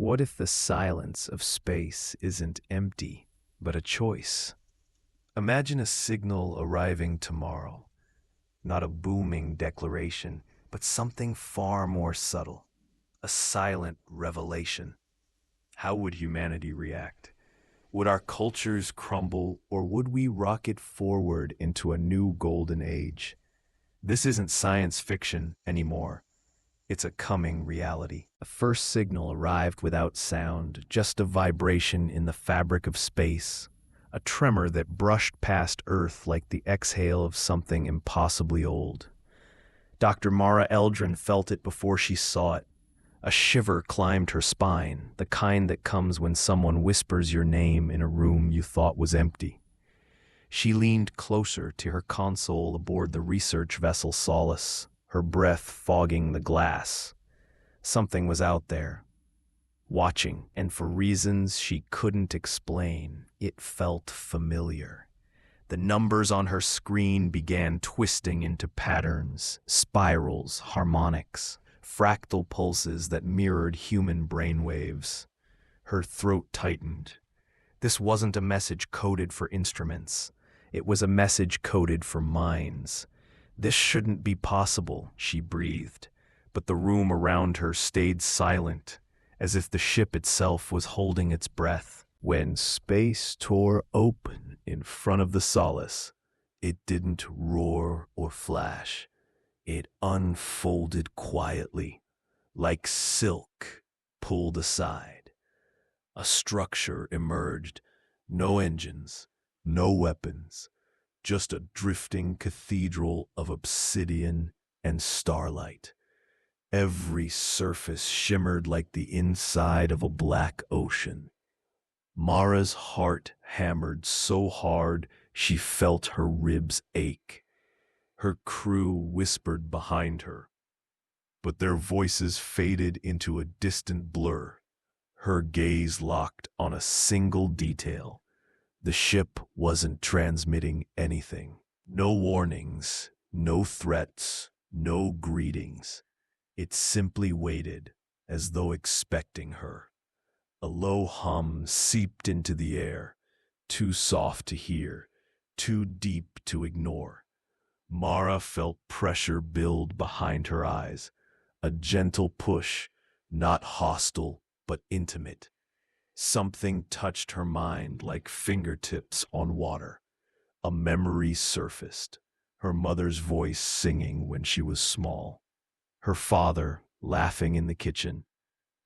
What if the silence of space isn't empty, but a choice? Imagine a signal arriving tomorrow, not a booming declaration, but something far more subtle, a silent revelation. How would humanity react? Would our cultures crumble, or would we rocket forward into a new golden age? This isn't science fiction anymore. It's a coming reality. The first signal arrived without sound, just a vibration in the fabric of space, a tremor that brushed past Earth like the exhale of something impossibly old. Dr. Mara Eldrin felt it before she saw it. A shiver climbed her spine, the kind that comes when someone whispers your name in a room you thought was empty. She leaned closer to her console aboard the research vessel Solace, her breath fogging the glass. Something was out there, watching, and for reasons she couldn't explain, it felt familiar. The numbers on her screen began twisting into patterns, spirals, harmonics, fractal pulses that mirrored human brainwaves. Her throat tightened. This wasn't a message coded for instruments. It was a message coded for minds. This shouldn't be possible, she breathed, but the room around her stayed silent, as if the ship itself was holding its breath. When space tore open in front of the Solace, it didn't roar or flash. It unfolded quietly, like silk pulled aside. A structure emerged, no engines, no weapons, just a drifting cathedral of obsidian and starlight. Every surface shimmered like the inside of a black ocean. Mara's heart hammered so hard she felt her ribs ache. Her crew whispered behind her, but their voices faded into a distant blur. Her gaze locked on a single detail. The ship wasn't transmitting anything. No warnings, no threats, no greetings. It simply waited, as though expecting her. A low hum seeped into the air, too soft to hear, too deep to ignore. Mara felt pressure build behind her eyes, a gentle push, not hostile but intimate. Something touched her mind like fingertips on water. A memory surfaced, her mother's voice singing when she was small, her father laughing in the kitchen,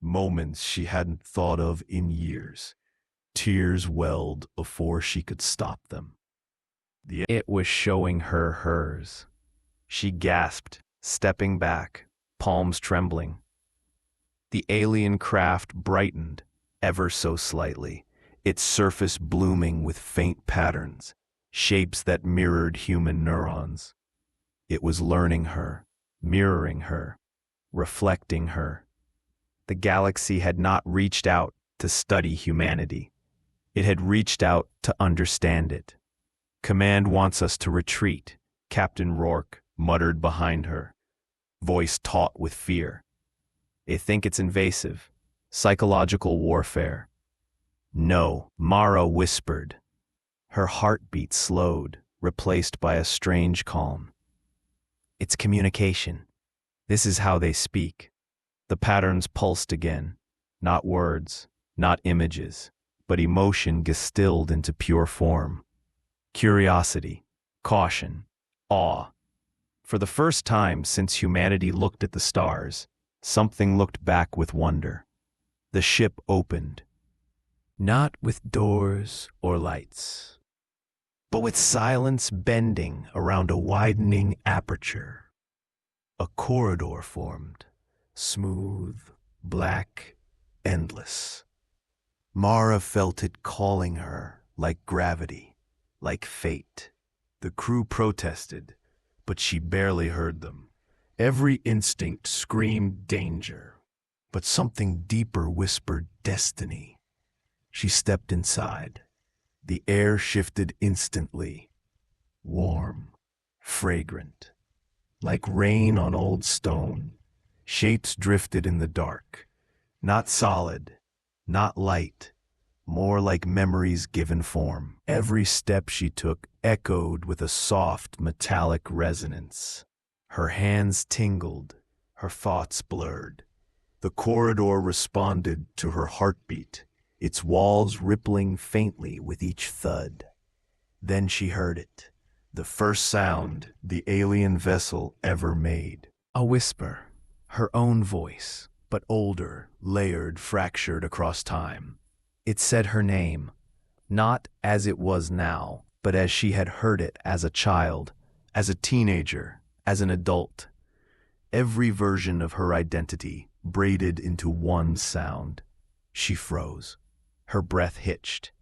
moments she hadn't thought of in years. Tears welled before she could stop them. It was showing her hers. She gasped, stepping back, palms trembling. The alien craft brightened, ever so slightly, its surface blooming with faint patterns, shapes that mirrored human neurons. It was learning her, mirroring her, reflecting her. The galaxy had not reached out to study humanity. It had reached out to understand it. "Command wants us to retreat," Captain Rourke muttered behind her, voice taut with fear. "They think it's invasive, psychological warfare." "No," Mara whispered. Her heartbeat slowed, replaced by a strange calm. "It's communication. This is how they speak." The patterns pulsed again, not words, not images, but emotion distilled into pure form. Curiosity, caution, awe. For the first time since humanity looked at the stars, something looked back with wonder. The ship opened, not with doors or lights, but with silence bending around a widening aperture. A corridor formed, smooth, black, endless. Mara felt it calling her like gravity, like fate. The crew protested, but she barely heard them. Every instinct screamed danger, but something deeper whispered destiny. She stepped inside. The air shifted instantly, warm, fragrant, like rain on old stone. Shapes drifted in the dark, not solid, not light, more like memories given form. Every step she took echoed with a soft, metallic resonance. Her hands tingled, her thoughts blurred. The corridor responded to her heartbeat, its walls rippling faintly with each thud. Then she heard it, the first sound the alien vessel ever made. A whisper, her own voice, but older, layered, fractured across time. It said her name, not as it was now, but as she had heard it as a child, as a teenager, as an adult. Every version of her identity braided into one sound. She froze. Her breath hitched.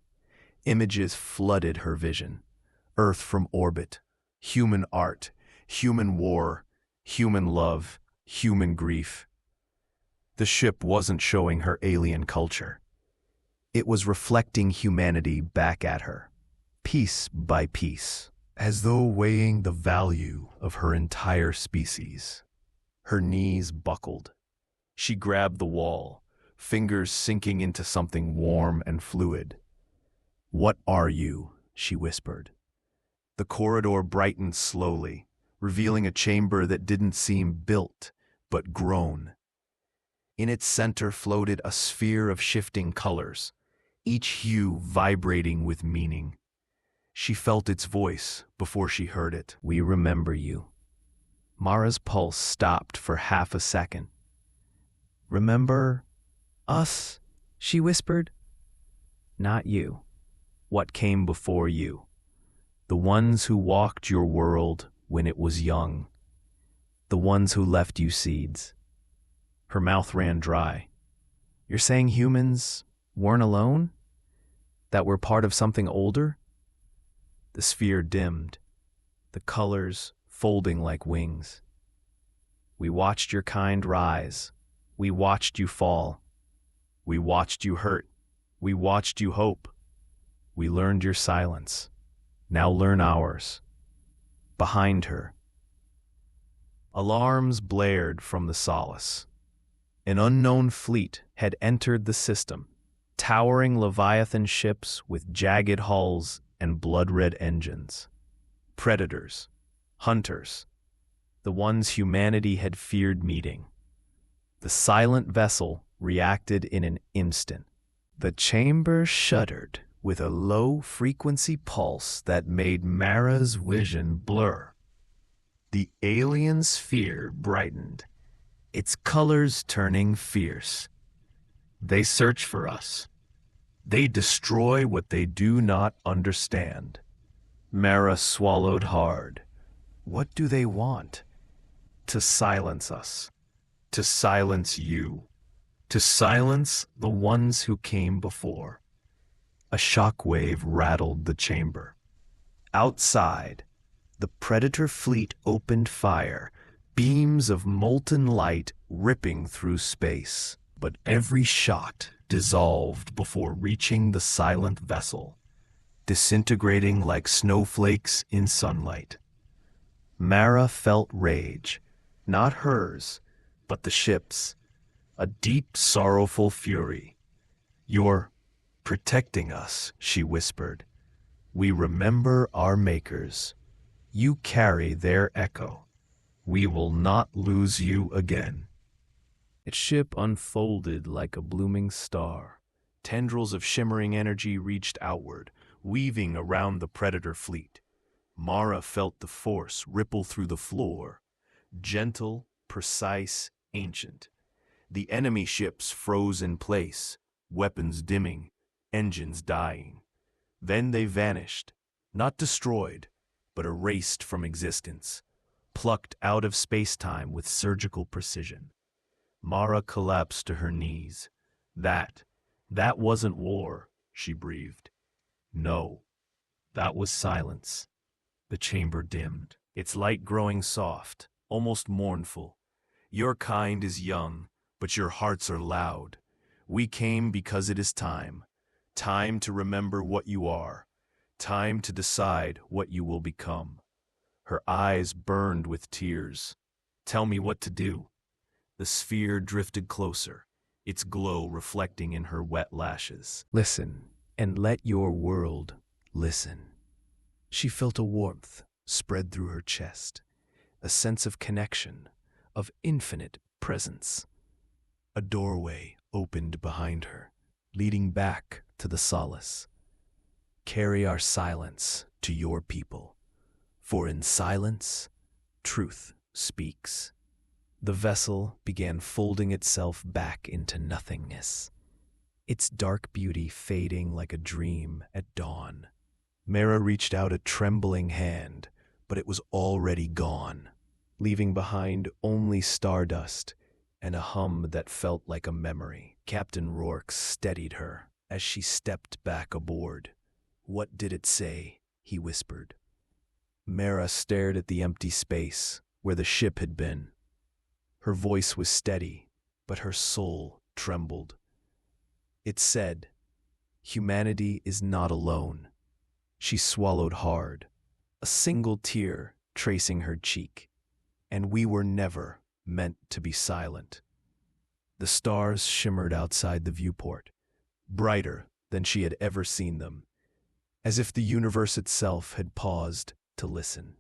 Images flooded her vision. Earth from orbit, human art, human war, human love, human grief. The ship wasn't showing her alien culture. It was reflecting humanity back at her, piece by piece, as though weighing the value of her entire species. Her knees buckled. She grabbed the wall, fingers sinking into something warm and fluid. "What are you?" she whispered. The corridor brightened slowly, revealing a chamber that didn't seem built, but grown. In its center floated a sphere of shifting colors, each hue vibrating with meaning. She felt its voice before she heard it. "We remember you." Mara's pulse stopped for half a second. "Remember us?" she whispered. "Not you. What came before you. The ones who walked your world when it was young. The ones who left you seeds." Her mouth ran dry. "You're saying humans weren't alone? That we're part of something older?" The sphere dimmed, the colors folding like wings. "We watched your kind rise. We watched you fall. We watched you hurt. We watched you hope. We learned your silence. Now learn ours." Behind her, alarms blared from the Solace. An unknown fleet had entered the system, towering Leviathan ships with jagged hulls and blood-red engines. Predators, hunters, the ones humanity had feared meeting. The silent vessel reacted in an instant. The chamber shuddered with a low-frequency pulse that made Mara's vision blur. The alien sphere brightened, its colors turning fierce. "They search for us. They destroy what they do not understand." Mara swallowed hard. "What do they want?" "To silence us. To silence you. To silence the ones who came before." A shockwave rattled the chamber. Outside, the Predator fleet opened fire, beams of molten light ripping through space. But every shot dissolved before reaching the silent vessel, disintegrating like snowflakes in sunlight. Mara felt rage, not hers, but the ship's, a deep, sorrowful fury. "You're protecting us," she whispered. "We remember our makers. You carry their echo. We will not lose you again." Its ship unfolded like a blooming star. Tendrils of shimmering energy reached outward, weaving around the Predator fleet. Mara felt the force ripple through the floor, gentle, precise, ancient. The enemy ships froze in place, weapons dimming, engines dying. Then they vanished, not destroyed, but erased from existence, plucked out of space-time with surgical precision. Mara collapsed to her knees. That wasn't war," she breathed. "No, that was silence." The chamber dimmed, its light growing soft, almost mournful. "Your kind is young, but your hearts are loud. We came because it is time. Time to remember what you are. Time to decide what you will become." Her eyes burned with tears. "Tell me what to do." The sphere drifted closer, its glow reflecting in her wet lashes. Listen, and let your world listen. She felt a warmth spread through her chest, a sense of connection, of infinite presence. A doorway opened behind her, leading back to the solace. Carry our silence to your people, for in silence, truth speaks. The vessel began folding itself back into nothingness, its dark beauty fading like a dream at dawn. Mara reached out a trembling hand, but it was already gone, leaving behind only stardust and a hum that felt like a memory. Captain Rourke steadied her as she stepped back aboard. "What did it say?" he whispered. Mara stared at the empty space where the ship had been. Her voice was steady, but her soul trembled. It said, "Humanity is not alone." She swallowed hard, a single tear tracing her cheek. "And we were never meant to be silent." The stars shimmered outside the viewport, brighter than she had ever seen them, as if the universe itself had paused to listen.